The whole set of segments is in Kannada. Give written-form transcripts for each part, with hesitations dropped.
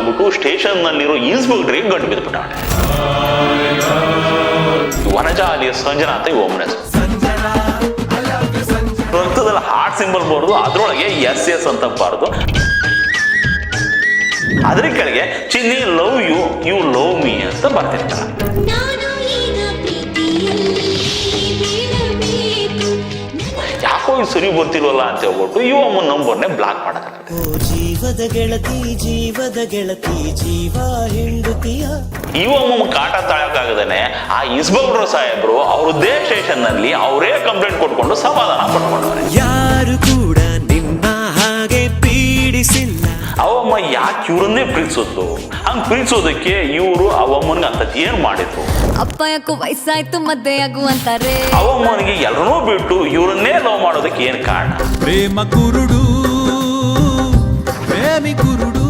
ಹೇಳ್ಬಿಟ್ಟು ಸ್ಟೇಷನ್ ನಲ್ಲಿರೋ ಇನ್ಸ್ಪೆಕ್ಟರ್ಗೆ ಗಂಟು ಬಿದ್ದುಬಿಟ್ಟಾಳೆ. ವನಜಾ ಅಲಿಯಾಸ್ ಸಂಜನಾ ಅಂತ ಇವ್ ಒಮ್ಮನೆ ರಕ್ತದಲ್ಲಿ ಹಾರ್ಟ್ ಸಿಂಬಲ್ ಬರೋದು, ಅದ್ರೊಳಗೆ ಎಸ್ ಅಂತ ಬಾರದು, ಅದ್ರ ಕೆಳಗೆ Chinni love you, you love me ಅಂತ ಬರ್ತಿರ್ತಾರೆ. ಯಾಕೋ ಇದು ಸರಿ ಬರ್ತಿಲ್ವಲ್ಲ ಅಂತ ಹೇಳ್ಬಿಟ್ಟು ಇವ ಅಮ್ಮನ ನಂಬರ್ನೇ ಬ್ಲಾಕ್ ಮಾಡೋದಾಗುತ್ತೆ. ಜೀವದ ಗೆಳತಿ ಜೀವದ ಗೆಳತಿ ಜೀವ ಹಿಂಡುತ್ತೀಯ. ಇವ ಅಮ್ಮ ಕಾಟ ತಾಳಕ್ಕಾಗದೇನೆ ಆ ಇನ್ಸ್ಪೆಕ್ಟರ್ ಸಾಹೇಬ್ರು ಅವ್ರದ್ದೇ ಸ್ಟೇಷನ್ ನಲ್ಲಿ ಅವರೇ ಕಂಪ್ಲೇಂಟ್ ಕೊಟ್ಕೊಂಡು ಸಮಾಧಾನ ಪಡ್ಕೊಂಡವ್ರೆ. ಯಾರು ಕೂಡ ನಿನ್ನ ಹಾಗೆ ಪೀಡಿಸಿಲ್ಲ. ಅವಮ್ಮ ಯಾಕೆ ಇವ್ರನ್ನೇ ಪ್ರೀತಿಸೋದು? ಹಂಗ್ ಪ್ರೀತಿಸೋದಕ್ಕೆ ಇವರು ಅವಮ್ಮನ್ಗೆ ಅಂತದ್ ಏನ್ ಮಾಡಿದ್ರು? ಅಪ್ಪ ಯಾಕೋ ವಯಸ್ಸಾಯ್ತು ಮದ್ವೆ ಆಗು ಅಂತಾರೆ. ಅವಮ್ಮನಿಗೆ ಎಲ್ಲರೂ ಬಿಟ್ಟು ಇವ್ರನ್ನೇ ಲವ್ ಮಾಡೋದಕ್ಕೆ ಏನ್ ಕಾರಣ? ಪ್ರೇಮ ಕುರುಡು ಪ್ರೇಮಿ ಕುರುಡು.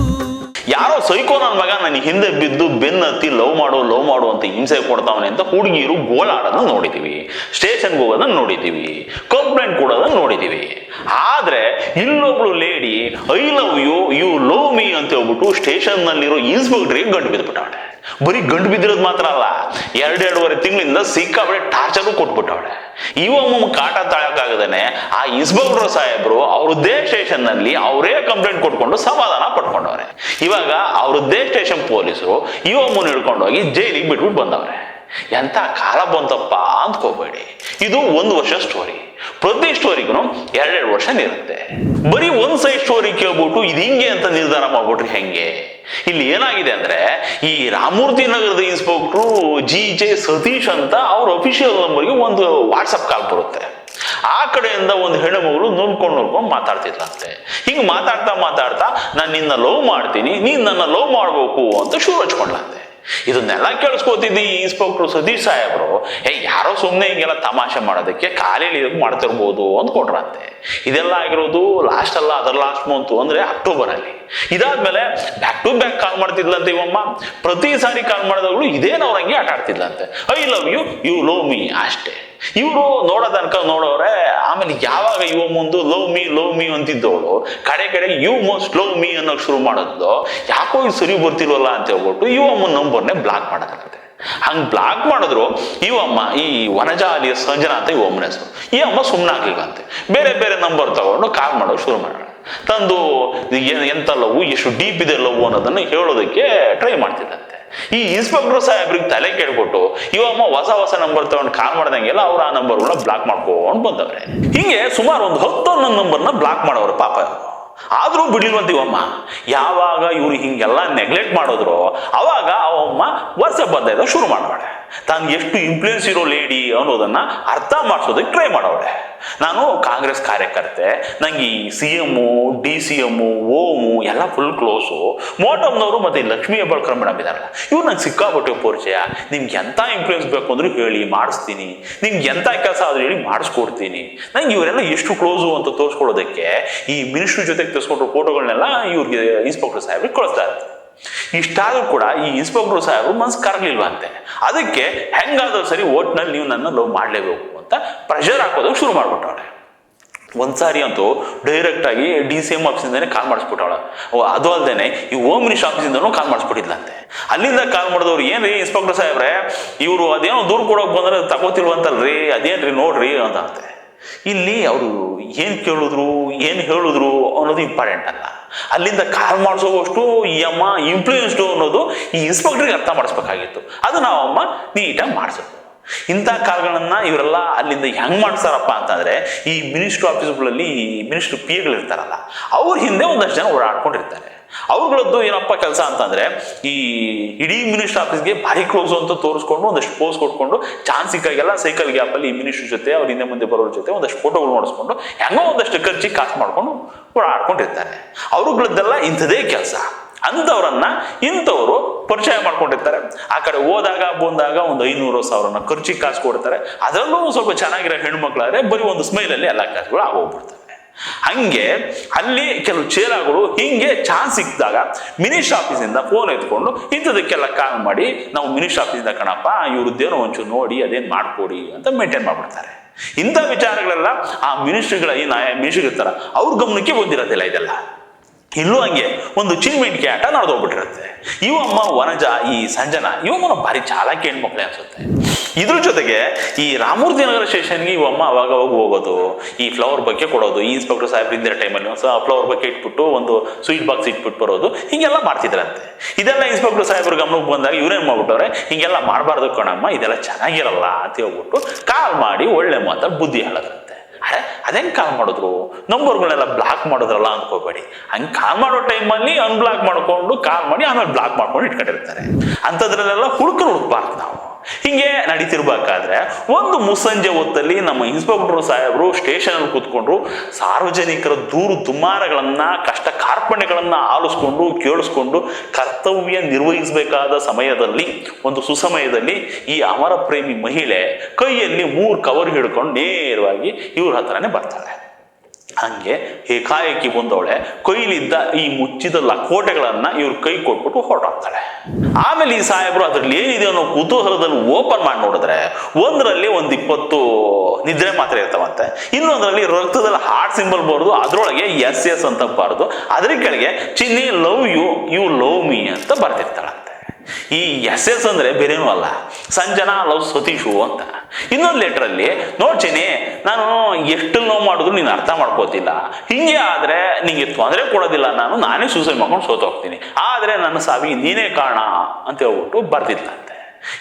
ಯಾರೋ ಸೈಕೋ ನನ್ನ ಮಗ ನನ್ನ ಹಿಂದೆ ಬಿದ್ದು ಬೆನ್ನತ್ತಿ ಲವ್ ಮಾಡು ಅಂತ ಹಿಂಸೆ ಕೊಡ್ತಾವನೆ ಅಂತ ಹುಡುಗಿರು ಗೋಳಾಡೋದನ್ನ ನೋಡಿದೀವಿ, ಸ್ಟೇಷನ್ಗೆ ಹೋಗೋದನ್ನ ನೋಡಿದೀವಿ, ಕಂಪ್ಲೇಂಟ್ ಕೊಡೋದನ್ನ ನೋಡಿದೀವಿ. ಆದ್ರೆ ಇಲ್ಲೊಬ್ಳು lady I love you, you love me ಅಂತ ಹೇಳ್ಬಿಟ್ಟು ಸ್ಟೇಷನ್ ನಲ್ಲಿರೋ ಇನ್ಸ್ಪೆಕ್ಟರ್ಗೆ ಗಂಟು ಬಿದ್ದುಬಿಟ್ಟವಳೆ. ಬರೀ ಗಂಟು ಬಿದ್ದಿರೋದು ಮಾತ್ರ ಅಲ್ಲ, 2.5 ತಿಂಗಳಿಂದ ಸಿಕ್ಕಾಬಳೆ ಟಾರ್ಚರು ಕೊಟ್ಬಿಟ್ಟವಳೆ. ಇವಮ್ಮ ಕಾಟ ತಾಳಕ್ಕಾಗದೇನೆ ಆ ಇನ್ಸ್ಪೆಕ್ಟರ್ ಸಾಹೇಬ್ರು ಅವ್ರದ್ದೇ ಸ್ಟೇಷನ್ ನಲ್ಲಿ ಅವರೇ ಕಂಪ್ಲೇಂಟ್ ಕೊಟ್ಕೊಂಡು ಸಮಾಧಾನ ಪಡ್ಕೊಂಡವ್ರೆ. ಇವಾಗ ಅವ್ರದ್ದೇ ಸ್ಟೇಷನ್ ಪೊಲೀಸರು ಇವಮ್ಮನ ಹಿಡ್ಕೊಂಡೋಗಿ ಜೈಲಿಗೆ ಬಿಟ್ಬಿಟ್ಟು ಬಂದವ್ರೆ. ಎಂತ ಕಾಲ ಬಂತಪ್ಪ ಅಂದ್ಕೋಬೇಡಿ. ಇದು 1 ವರ್ಷ ಸ್ಟೋರಿ. ಪ್ರತಿ ಸ್ಟೋರಿಗೂ 2 ವರ್ಷ ಇರುತ್ತೆ. ಬರೀ ಒಂದ್ ಸೈಡ್ ಸ್ಟೋರಿ ಕೇಳ್ಬಿಟ್ಟು ಇದು ಹಿಂಗೆ ಅಂತ ನಿರ್ಧಾರ ಮಾಡ್ಬಿಟ್ರಿ ಹೆಂಗೆ? ಇಲ್ಲಿ ಏನಾಗಿದೆ ಅಂದ್ರೆ, ಈ ರಾಮಮೂರ್ತಿ ನಗರದ ಇನ್ಸ್ಪೆಕ್ಟ್ರು ಜೆ ಸತೀಶ್ ಅಂತ ಅವ್ರ ಅಫಿಷಿಯಲ್ ನಂಬರ್ಗೆ ಒಂದು ವಾಟ್ಸಪ್ ಕಾಲ್ ಬರುತ್ತೆ. ಆ ಕಡೆಯಿಂದ ಒಂದು ಹೆಣ್ಣು ಮಗಳು ನೋಡ್ಕೊಂಡು ಮಾತಾಡ್ತಿದ್ಲಂತೆ. ಹಿಂಗ್ ಮಾತಾಡ್ತಾ ನಾನು ನಿನ್ನ ಲವ್ ಮಾಡ್ತೀನಿ, ನೀನ್ ನನ್ನ ಲವ್ ಮಾಡ್ಬೇಕು ಅಂತ ಶುರು ಹಚ್ಕೊಂಡ್ಲಂತೆ. ಇದನ್ನೆಲ್ಲ ಕೇಳಿಸ್ಕೋತಿದ್ದಿ ಇನ್ಸ್ಪೆಕ್ಟರ್ ಸತೀಶ್ ಸಾಹೇಬ್ರು, ಯಾರೋ ಸುಮ್ಮನೆ ಹಿಂಗೆಲ್ಲ ತಮಾಷೆ ಮಾಡೋದಕ್ಕೆ ಕಾಲೇಲಿ ಮಾಡ್ತಿರ್ಬೋದು ಅಂದ್ಕೊಟ್ರಂತೆ. ಇದೆಲ್ಲ ಆಗಿರೋದು ಲಾಸ್ಟ್ ಅಲ್ಲ, ಅದರ ಲಾಸ್ಟ್ ಮಂತು ಅಂದ್ರೆ ಅಕ್ಟೋಬರ್ ಅಲ್ಲಿ. ಇದಾದ್ಮೇಲೆ ಬ್ಯಾಕ್ ಟು ಬ್ಯಾಕ್ ಕಾಲ್ ಮಾಡ್ತಿದ್ಲಂತೆ ಇವಮ್ಮ. ಪ್ರತಿ ಸಾರಿ ಕಾಲ್ ಮಾಡಿದಾಗಲೂ ಇದೇನವ್ರಂಗೆ ಆಟ ಆಡ್ತಿದ್ಲಂತೆ. I love you, you love me ಅಷ್ಟೇ. ಇವರು ನೋಡೋದನ್ಕ ನೋಡೋರೆ. ಆಮೇಲೆ ಯಾವಾಗ ಇವ ಮುಂದೆ ಲವ್ ಮೀ ಅಂತಿದ್ದವಳು ಕಡೆ ಯು ಮೋಸ್ಟ್ ಲವ್ ಮೀ ಅನ್ನೋಕೆ ಶುರು ಮಾಡೋದು. ಯಾಕೋ ಇದು ಸರಿ ಬರ್ತಿಲ್ವಲ್ಲ ಅಂತ ಹೇಳ್ಬಿಟ್ಟು ಇವಮ್ಮನ ನಂಬರ್ನೇ ಬ್ಲಾಕ್ ಮಾಡೋದಾಗುತ್ತೆ. ಹಂಗ್ ಬ್ಲಾಕ್ ಮಾಡಿದ್ರು ಇವಮ್ಮ, ಈ ವನಜಾ ಅಲಿಯಾಸ್ ಸಂಜನಾ ಅಂತ ಇವ ಅಮ್ಮನ ಹೆಸರು, ಈ ಅಮ್ಮ ಸುಮ್ಮನಾಗ್ಲಿಲ್ವಂತೆ. ಬೇರೆ ನಂಬರ್ ತಗೊಂಡು ಕಾಲ್ ಮಾಡೋಕೆ ಶುರು ಮಾಡೋಣ. ತಂದು ಎಂತ ಲವ್, ಎಷ್ಟು ಡೀಪ್ ಇದೆ ಲವ್ ಅನ್ನೋದನ್ನ ಹೇಳೋದಕ್ಕೆ ಟ್ರೈ ಮಾಡ್ತಿದ್ದಂತೆ. ಈ ಇನ್ಸ್ಪೆಕ್ಟರ್ ಸಾಹೇಬ್ರಿಗೆ ತಲೆ ಕೇಳ್ಬಿಟ್ಟು ಇವಮ್ಮ ಹೊಸ ನಂಬರ್ ತಗೊಂಡು ಕಾಲ್ ಮಾಡ್ದಂಗೆಲ್ಲ ಅವ್ರು ಆ ನಂಬರ್ಗಳನ್ನ ಬ್ಲಾಕ್ ಮಾಡ್ಕೊಂಡು ಬಂದವ್ರೆ. ಹಿಂಗೆ ಸುಮಾರು ಒಂದು 10 ನಂಬರ್ನ ಬ್ಲಾಕ್ ಮಾಡೋರು ಪಾಪ. ಆದ್ರೂ ಬಿಡ್ಲಿಲ್ವಂತ ಇವಮ್ಮ. ಯಾವಾಗ ಇವ್ರು ಹಿಂಗೆಲ್ಲ ನೆಗ್ಲೆಕ್ಟ್ ಮಾಡಿದ್ರು ಅವಾಗ ಅವಮ್ಮ ವರ್ಷ ಬಂದ ಶುರು ಮಾಡಬೇಡ. ತಾನು ಎಷ್ಟು ಇನ್ಫ್ಲೂಯೆನ್ಸ್ ಇರೋ ಲೇಡಿ ಅನ್ನೋದನ್ನ ಅರ್ಥ ಮಾಡಿಸೋದಕ್ಕೆ ಟ್ರೈ ಮಾಡೋಳೆ. ನಾನು ಕಾಂಗ್ರೆಸ್ ಕಾರ್ಯಕರ್ತೆ, ನಂಗೆ ಈ CM, DCM, ಓಮು ಎಲ್ಲ ಫುಲ್ ಕ್ಲೋಸು. ಮೋಟಮ್ನವರು ಮತ್ತೆ ಲಕ್ಷ್ಮೀ ಹೆಬ್ಬಾಳ್ಕರ್ ಮೇಡಮ್ ಇದಾರಲ್ಲ, ಇವ್ರು ನಂಗೆ ಸಿಕ್ಕಾಪಟ್ಟೆ ಪರಿಚಯ. ನಿಮ್ಗೆ ಎಂತ ಇನ್ಫ್ಲೂಯೆನ್ಸ್ ಬೇಕು ಅಂದ್ರೆ ಹೇಳಿ ಮಾಡಿಸ್ತೀನಿ, ನಿಮ್ಗೆ ಎಂತ ಕೆಲಸ ಆದ್ರೂ ಹೇಳಿ ಮಾಡಿಸ್ಕೊಡ್ತೀನಿ. ನಂಗೆ ಇವರೆಲ್ಲ ಎಷ್ಟು ಕ್ಲೋಸು ಅಂತ ತೋರಿಸ್ಕೊಳ್ಳೋದಕ್ಕೆ ಈ ಮಿನಿಸ್ಟ್ರಿ ಜೊತೆಗೆ ತೆಗೆಸ್ಕೊಂಡ್ರು ಫೋಟೋಗಳನ್ನೆಲ್ಲ ಇವ್ರಿಗೆ ಇನ್ಸ್ಪೆಕ್ಟರ್ ಸಾಹೇಬ್ರಿಗೆ ಕಳಿಸ್ತಾ ಇರ್ತಾರೆ. ಇಷ್ಟಾದ್ರೂ ಕೂಡ ಈ ಇನ್ಸ್ಪೆಕ್ಟರ್ ಸಾಹೇಬ್ರು ಮನಸ್ಸು ಕರಗ್ಲಿಲ್ವಂತೆ. ಅದಕ್ಕೆ ಹೆಂಗಾದ್ರೂ ಸರಿ ಒಟ್ನಲ್ಲಿ ನೀವು ನನ್ನ ಲವ್ ಮಾಡ್ಲೇಬೇಕು ಅಂತ ಪ್ರೆಷರ್ ಹಾಕೋದಕ್ಕೆ ಶುರು ಮಾಡ್ಬಿಟ್ಟವಳೆ. ಒಂದ್ಸಾರಿ ಅಂತೂ ಡೈರೆಕ್ಟ್ ಆಗಿ DCM ಆಫೀಸಿಂದಾನೆ ಕಾಲ್ ಮಾಡಿಸ್ಬಿಟ್ಟವಳ. ಅದು ಅಲ್ದೇನೆ ಈ ಹೋಮ್ ಮಿನಿಸ್ಟರ್ ಆಫೀಸಿಂದನೂ ಕಾಲ್ ಮಾಡಿಸ್ಬಿಟ್ಟಿದ್ಲಂತೆ. ಅಲ್ಲಿಂದ ಕಾಲ್ ಮಾಡಿದವ್ರು, ಏನ್ರಿ ಇನ್ಸ್ಪೆಕ್ಟರ್ ಸಾಹೇಬ್ರೆ, ಇವರು ಅದೇನೋ ದೂರ ಕೊಡೋಕೆ ಬಂದ್ರೆ ತಗೋತಿಲ್ವಂತಲ್ರಿ, ಅದೇನ್ರಿ ನೋಡ್ರಿ ಅಂತ ಅಂತೆ. ಇಲ್ಲಿ ಅವರು ಏನ್ ಕೇಳಿದ್ರು ಏನ್ ಹೇಳಿದ್ರು ಅನ್ನೋದು ಇಂಪಾರ್ಟೆಂಟ್ ಅಲ್ಲ. ಅಲ್ಲಿಂದ ಕಾಲ್ ಮಾಡಿಸೋವಷ್ಟು ಈ ಅಮ್ಮ ಇನ್ಫ್ಲೂಯೆನ್ಸ್ಡು ಅನ್ನೋದು ಈ ಇನ್ಸ್ಪೆಕ್ಟರ್ಗೆ ಅರ್ಥ ಮಾಡಿಸ್ಬೇಕಾಗಿತ್ತು. ಅದು ನಾವಮ್ಮ ನೀಟಾಗಿ ಮಾಡಿಸೋದು. ಇಂಥ ಕಾಲ್ಗಳನ್ನ ಇವರೆಲ್ಲ ಅಲ್ಲಿಂದ ಹೆಂಗ್ ಮಾಡ್ತಾರಪ್ಪ ಅಂತಂದ್ರೆ, ಈ ಮಿನಿಸ್ಟ್ರಿ ಆಫೀಸ್ಗಳಲ್ಲಿ ಮಿನಿಸ್ಟ್ರಿ PA ಇರ್ತಾರಲ್ಲ, ಅವ್ರ ಹಿಂದೆ ಒಂದಷ್ಟು ಜನ ಓಡಾಡ್ಕೊಂಡಿರ್ತಾರೆ. ಅವ್ರಗಳದ್ದು ಏನಪ್ಪ ಕೆಲಸ ಅಂತಂದ್ರೆ, ಈ ಇಡೀ ಮಿನಿಸ್ಟ್ರಿ ಆಫೀಸ್ಗೆ ಭಾರಿ ಕ್ಲೋಸ್ ಅಂತ ತೋರಿಸ್ಕೊಂಡು ಒಂದಷ್ಟು ಪೋಸ್ ಕೊಟ್ಕೊಂಡು ಚಾನ್ಸ್ ಸಿಕ್ಕಾಗೆಲ್ಲ ಸೈಕಲ್ ಗ್ಯಾಪ್ ಅಲ್ಲಿ ಈ ಮಿನಿಸ್ಟ್ರಿ ಜೊತೆ ಅವ್ರ ಹಿಂದೆ ಮುಂದೆ ಬರೋರ ಜೊತೆ ಒಂದಷ್ಟು ಫೋಟೋಗಳು ಮಾಡಿಸ್ಕೊಂಡು ಹೆಂಗೋ ಒಂದಷ್ಟು ಖರ್ಚಿಗೆ ಕಾಸು ಮಾಡ್ಕೊಂಡು ಓಡಾಡ್ಕೊಂಡಿರ್ತಾರೆ. ಅವ್ರಗಳದ್ದೆಲ್ಲ ಇಂಥದೇ ಕೆಲಸ. ಅಂಥವ್ರನ್ನ ಇಂಥವ್ರು ಪರಿಚಯ ಮಾಡ್ಕೊಂಡಿರ್ತಾರೆ. ಆ ಕಡೆ ಹೋದಾಗ ಬಂದಾಗ ಒಂದು 500,000 ಖರ್ಚಿಗೆ ಕಾಸು ಕೊಡ್ತಾರೆ. ಅದರಲ್ಲೂ ಸ್ವಲ್ಪ ಚೆನ್ನಾಗಿರೋ ಹೆಣ್ಮಕ್ಳಾದ್ರೆ ಬರೀ ಒಂದು ಸ್ಮೈಲಲ್ಲಿ ಎಲ್ಲ ಕಾಸುಗಳು ಆಗೋಗ್ಬಿಡ್ತವೆ. ಹಂಗೆ ಅಲ್ಲಿ ಕೆಲವು ಚೇಲಾಗಳು ಹಿಂಗೆ ಚಾನ್ಸ್ ಸಿಕ್ಕಿದಾಗ ಮಿನಿಸ್ಟ್ರಿ ಆಫೀಸಿಂದ ಫೋನ್ ಎತ್ಕೊಂಡು ಇಂಥದಕ್ಕೆಲ್ಲ ಕಾಲ್ ಮಾಡಿ, ನಾವು ಮಿನಿಸ್ಟ್ರಿ ಆಫೀಸಿಂದ ಕಣಪ್ಪ, ಇವ್ರದ್ದೇನೋ ಒಂಚೂರು ನೋಡಿ ಅದೇನು ಮಾಡ್ಕೊಡಿ ಅಂತ ಮೇಂಟೈನ್ ಮಾಡ್ಬಿಡ್ತಾರೆ. ಇಂಥ ವಿಚಾರಗಳೆಲ್ಲ ಆ ಮಿನಿಸ್ಟ್ರಿಗಳ ಮಿನಿಸ್ಟ್ರಿ ಇರ್ತಾರ ಅವ್ರ ಗಮನಕ್ಕೆ ಬಂದಿರೋದಿಲ್ಲ ಇದೆಲ್ಲ. ಇಲ್ಲೂ ಹಂಗೆ ಒಂದು ಚಿನ್ಮಿಟ್ಕೆ ಆಟ ನಡೆದೋಗ್ಬಿಟ್ಟಿರುತ್ತೆ. ಇವಮ್ಮ ವನಜ, ಈ ಸಂಜನಾ, ಇವಮ್ಮನ ಭಾರಿ ಚಾಲಾಕಿ ಹೆಣ್ಮಕ್ಳೆ ಅನ್ಸುತ್ತೆ. ಇದ್ರ ಜೊತೆಗೆ ಈ ರಾಮಮೂರ್ತಿ ನಗರ ಸ್ಟೇಷನ್ಗೆ ಇವಮ್ಮ ಅವಾಗ ಹೋಗೋದು, ಈ ಫ್ಲವರ್ ಬಕ್ಕೆ ಕೊಡೋದು, ಈ ಇನ್ಸ್ಪೆಕ್ಟರ್ ಸಾಹೇಬ್ ಇದ್ದಿರೋ ಟೈಮಲ್ಲಿ ಫ್ಲವರ್ ಬಕ್ಕೆ ಇಟ್ಬಿಟ್ಟು ಒಂದು ಸ್ವೀಟ್ ಬಾಕ್ಸ್ ಇಟ್ಬಿಟ್ಟು ಬರೋದು, ಹಿಂಗೆಲ್ಲ ಮಾಡ್ತಿದ್ರಂತೆ. ಇದೆಲ್ಲ ಇನ್ಸ್ಪೆಕ್ಟರ್ ಸಾಹೇಬ್ರ ಗಮನಕ್ಕೆ ಬಂದಾಗ ಇವ್ರೇನ್ ಮಾಡ್ಬಿಟ್ಟವ್ರೆ, ಹಿಂಗೆಲ್ಲ ಮಾಡಬಾರ್ದು ಕಣಮ್ಮ, ಇದೆಲ್ಲ ಚೆನ್ನಾಗಿರಲ್ಲ ಅಂತ ಹೇಳ್ಬಿಟ್ಟು ಕಾಲ್ ಮಾಡಿ ಒಳ್ಳೆ ಮಾತಾಡಿ ಬುದ್ಧಿ ಹೇಳದ್ರಂತೆ. ಅರೆ ಅದೇನ್ ಕಾಲ್ ಮಾಡಿದ್ರು, ನಂಬರ್ಗಳನ್ನೆಲ್ಲ ಬ್ಲಾಕ್ ಮಾಡಿದ್ರಲ್ಲ ಅನ್ಕೋಬೇಡಿ. ಹಂಗೆ ಕಾಲ್ ಮಾಡೋ ಟೈಮಲ್ಲಿ ಅನ್ಬ್ಲಾಕ್ ಮಾಡ್ಕೊಂಡು ಕಾಲ್ ಮಾಡಿ ಆಮೇಲೆ ಬ್ಲಾಕ್ ಮಾಡ್ಕೊಂಡು ಇಟ್ಕೊಂಡಿರ್ತಾರೆ. ಅಂಥದ್ರಲ್ಲೆಲ್ಲ ಹುಡುಕ್ಬಾರ್ದು ನಾವು. ಹಿಂಗೆ ನಡೀತಿರ್ಬೇಕಾದ್ರೆ ಒಂದು ಮುಸ್ಸಂಜೆ ಹೊತ್ತಲ್ಲಿ ನಮ್ಮ ಇನ್ಸ್ಪೆಕ್ಟರ್ ಸಾಹೇಬರು ಸ್ಟೇಷನ್ ಅಲ್ಲಿ ಕೂತ್ಕೊಂಡ್ರು ಸಾರ್ವಜನಿಕರ ದೂರು ದುಮಾರಗಳನ್ನ, ಕಷ್ಟ ಕಾರ್ಪಣ್ಯಗಳನ್ನ ಆಲಿಸ್ಕೊಂಡು ಕೇಳಿಸ್ಕೊಂಡು ಕರ್ತವ್ಯ ನಿರ್ವಹಿಸಬೇಕಾದ ಸಮಯದಲ್ಲಿ, ಒಂದು ಸುಸಮಯದಲ್ಲಿ ಈ ಅಮರ ಪ್ರೇಮಿ ಮಹಿಳೆ ಕೈಯಲ್ಲಿ 3 ಕವರ್ ಹಿಡ್ಕೊಂಡು ನೇರವಾಗಿ ಇವ್ರ ಹತ್ರನೇ ಬರ್ತಾಳೆ. ಹಂಗೆ ಏಕಾಏಕಿ ಬಂದವಳೆ ಕೈಲಿದ್ದ ಈ ಮುಚ್ಚಿದ ಲಕೋಟೆಗಳನ್ನ ಇವ್ರ ಕೈ ಕೊಟ್ಬಿಟ್ಟು ಹೊರಟಾಗ್ತಾಳೆ. ಆಮೇಲೆ ಈ ಸಾಹೇಬರು ಅದ್ರಲ್ಲಿ ಏನಿದೆ ಅನ್ನೋ ಕುತೂಹಲದಲ್ಲಿ ಓಪನ್ ಮಾಡಿ ನೋಡಿದ್ರೆ ಒಂದರಲ್ಲಿ 20 ನಿದ್ರೆ ಮಾತ್ರೆ ಇರ್ತಾವಂತೆ, ಇನ್ನೊಂದರಲ್ಲಿ ರಕ್ತದಲ್ಲಿ ಹಾರ್ಟ್ ಸಿಂಬಲ್ ಬರೋದು, ಅದ್ರೊಳಗೆ SS ಅಂತ ಬಾರದು, ಅದ್ರ ಕೆಳಗೆ Chinni love you love me ಅಂತ ಬರ್ತಿರ್ತಾಳಂತೆ. ಈ SS ಅಂದ್ರೆ ಬೇರೇನೂ ಅಲ್ಲ, ಸಂಜನಾ ಲವ್ ಸತೀಶು ಅಂತ. ಇನ್ನೊಂದು ಲೆಟರಲ್ಲಿ ನೋಡ್ತೀನಿ, ನಾನು ಎಷ್ಟು ನೋವು ಮಾಡಿದ್ರು ನೀನು ಅರ್ಥ ಮಾಡ್ಕೋತಿಲ್ಲ, ಹಿಂಗೆ ಆದ್ರೆ ನಿಂಗೆ ತೊಂದರೆ ಕೊಡೋದಿಲ್ಲ, ನಾನೇ ಸೂಸೈಡ್ ಮಾಡ್ಕೊಂಡು ಸೋತೋಗ್ತೀನಿ, ಆದ್ರೆ ನನ್ನ ಸಾವಿಗೆ ನೀನೇ ಕಾರಣ ಅಂತ ಹೇಳ್ಬಿಟ್ಟು ಬರ್ತಿತ್ತಂತೆ.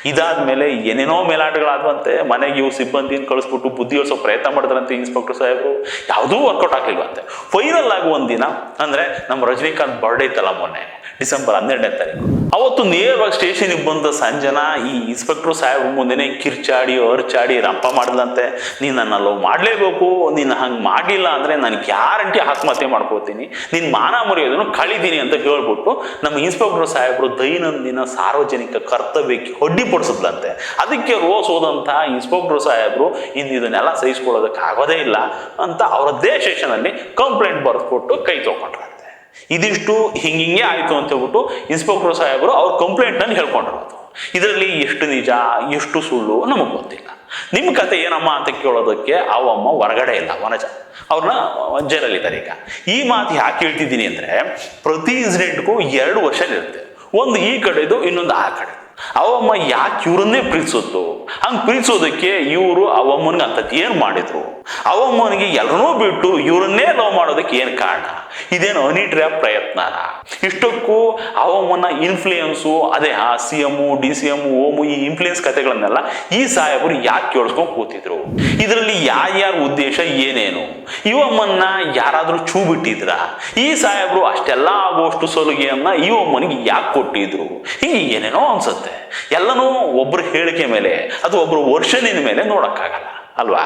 ಇದಾದ್ಮೇಲೆ ಏನೇನೋ ಮೇಲಾಟಗಳಾದ್ವಂತೆ. ಮನೆಗೆ ಇವು ಸಿಬ್ಬಂದಿನ ಕಳಿಸ್ಬಿಟ್ಟು ಬುದ್ಧಿ ಹೇಳ್ಸೋ ಪ್ರಯತ್ನ ಮಾಡಿದ್ರಂತೆ ಇನ್ಸ್ಪೆಕ್ಟರ್ ಸಾಹೇಬರು, ಯಾವುದೂ ವರ್ಕೌಟ್ ಆಗ್ಲಿಲ್ವಂತೆ. ಫೈನಲ್ ಆಗಿ ಒಂದಿನ, ಅಂದ್ರೆ ನಮ್ಮ ರಜನಿಕಾಂತ್ ಬರ್ಡೇ ಇತ್ತಲ್ಲ ಮೊನ್ನೆ ಡಿಸೆಂಬರ್ 12ನೇ ತಾರೀಕು, ಅವತ್ತು ನೇರವಾಗಿ ಸ್ಟೇಷನ್ಗೆ ಬಂದ ಸಂಜನಾ ಈ ಇನ್ಸ್ಪೆಕ್ಟರ್ ಸಾಹೇಬ್ ಮುಂದೆನೆ ಕಿರ್ಚಾಡಿ ಅರ್ಚಾಡಿ ರಂಪ ಮಾಡಿದಂತೆ. ನೀನು ನನ್ನ ಲವ್ ಮಾಡಲೇಬೇಕು, ನೀನು ಹಂಗೆ ಮಾಡಲಿಲ್ಲ ಅಂದರೆ ನಾನು ಗ್ಯಾರಂಟಿ ಆತ್ಮಹತ್ಯೆ ಮಾಡ್ಕೋತೀನಿ, ನಿನ್ನ ಮಾನ ಮರ್ಯಾದೆಯನ್ನು ಕಳಿತೀನಿ ಅಂತ ಹೇಳ್ಬಿಟ್ಟು ನಮ್ಮ ಇನ್ಸ್ಪೆಕ್ಟರ್ ಸಾಹೇಬರು ದೈನಂದಿನ ಸಾರ್ವಜನಿಕ ಕರ್ತವ್ಯಕ್ಕೆ ಅಡ್ಡಿಪಡಿಸಿದ್ಲಂತೆ. ಅದಕ್ಕೆ ರೋಸ್ ಹೋದಂಥ ಇನ್ಸ್ಪೆಕ್ಟರ್ ಸಾಹೇಬರು ಇನ್ನು ಇದನ್ನೆಲ್ಲ ಸಹಿಸ್ಕೊಳ್ಳೋದಕ್ಕೆ ಆಗೋದೇ ಇಲ್ಲ ಅಂತ ಅವರದ್ದೇ ಸ್ಟೇಷನಲ್ಲಿ ಕಂಪ್ಲೇಂಟ್ ಬರೆದ್ಕೊಟ್ಟು ಕೈ ತೊಗೊಂಡ್ರಂತೆ. ಇದಿಷ್ಟು ಹಿಂಗೆ ಆಯ್ತು ಅಂತ ಹೇಳ್ಬಿಟ್ಟು ಇನ್ಸ್ಪೆಕ್ಟರ್ ಸಾಹೇಬರು ಅವ್ರ ಕಂಪ್ಲೇಂಟ್ ನಲ್ಲಿ ಹೇಳ್ಕೊಂಡಿರೋದು. ಇದರಲ್ಲಿ ಎಷ್ಟು ನಿಜ ಎಷ್ಟು ಸುಳ್ಳು ನಮಗೆ ಗೊತ್ತಿಲ್ಲ. ನಿಮ್ಮ ಕತೆ ಏನಮ್ಮ ಅಂತ ಕೇಳೋದಕ್ಕೆ ಅವಮ್ಮ ಹೊರಗಡೆ ಇಲ್ಲ, ವನಜ ಅವ್ರನ್ನ ಜೈಲಲ್ಲಿದ್ದಾರೆ. ಈಗ ಈ ಮಾತು ಯಾಕೆ ಹೇಳ್ತಿದ್ದೀನಿ ಅಂದ್ರೆ, ಪ್ರತಿ ಇನ್ಸಿಡೆಂಟ್ಗೂ 2 ವರ್ಷನ್ ಇರುತ್ತೆ, ಒಂದು ಈ ಕಡೆದು ಇನ್ನೊಂದು ಆ ಕಡೆ. ಅವಮ್ಮ ಯಾಕೆ ಇವ್ರನ್ನೇ ಪ್ರೀತಿಸುತ್ತು, ಹಂಗೆ ಪ್ರೀತಿಸೋದಕ್ಕೆ ಇವರು ಅವಮ್ಮನಿಗೆ ಅಂಥದ್ದು ಏನು ಮಾಡಿದ್ರು, ಅವಮ್ಮನಿಗೆ ಎಲ್ಲರನ್ನೂ ಬಿಟ್ಟು ಇವರನ್ನೇ ಲವ್ ಮಾಡೋದಕ್ಕೆ ಏನು ಕಾರಣ, ಇದೇನು ಹನಿ ಟ್ರ್ಯಾಪ್ ಪ್ರಯತ್ನನ? ಇಷ್ಟಕ್ಕೂ ಅವಮ್ಮನ ಇನ್ಫ್ಲೂಯೆನ್ಸು, ಅದೇ CM DCM ಓಮು, ಈ ಇನ್ಫ್ಲೂಯೆನ್ಸ್ ಕಥೆಗಳನ್ನೆಲ್ಲ ಈ ಸಾಹೇಬರು ಯಾಕೆ ಕೇಳಿಸ್ಕೊಂಡು ಕೂತಿದ್ರು, ಇದರಲ್ಲಿ ಯಾರ್ಯಾರ ಉದ್ದೇಶ ಏನೇನು, ಇವಮ್ಮನ್ನ ಯಾರಾದ್ರೂ ಚೂ ಬಿಟ್ಟಿದ್ರ, ಈ ಸಾಹೇಬರು ಅಷ್ಟೆಲ್ಲ ಆಗುವಷ್ಟು ಸಲುಗೆಯನ್ನ ಇವಮ್ಮನಿಗೆ ಯಾಕೆ ಕೊಟ್ಟಿದ್ರು, ಹೀಗೆ ಏನೇನೋ ಅನ್ಸುತ್ತೆ. ಎಲ್ಲನೂ ಒಬ್ಬರ ಹೇಳಿಕೆ ಮೇಲೆ ಅಥವಾ ಒಬ್ಬರ ವರ್ಷನಿನ ಮೇಲೆ ನೋಡಕ್ಕಾಗಲ್ಲ ಅಲ್ವಾ?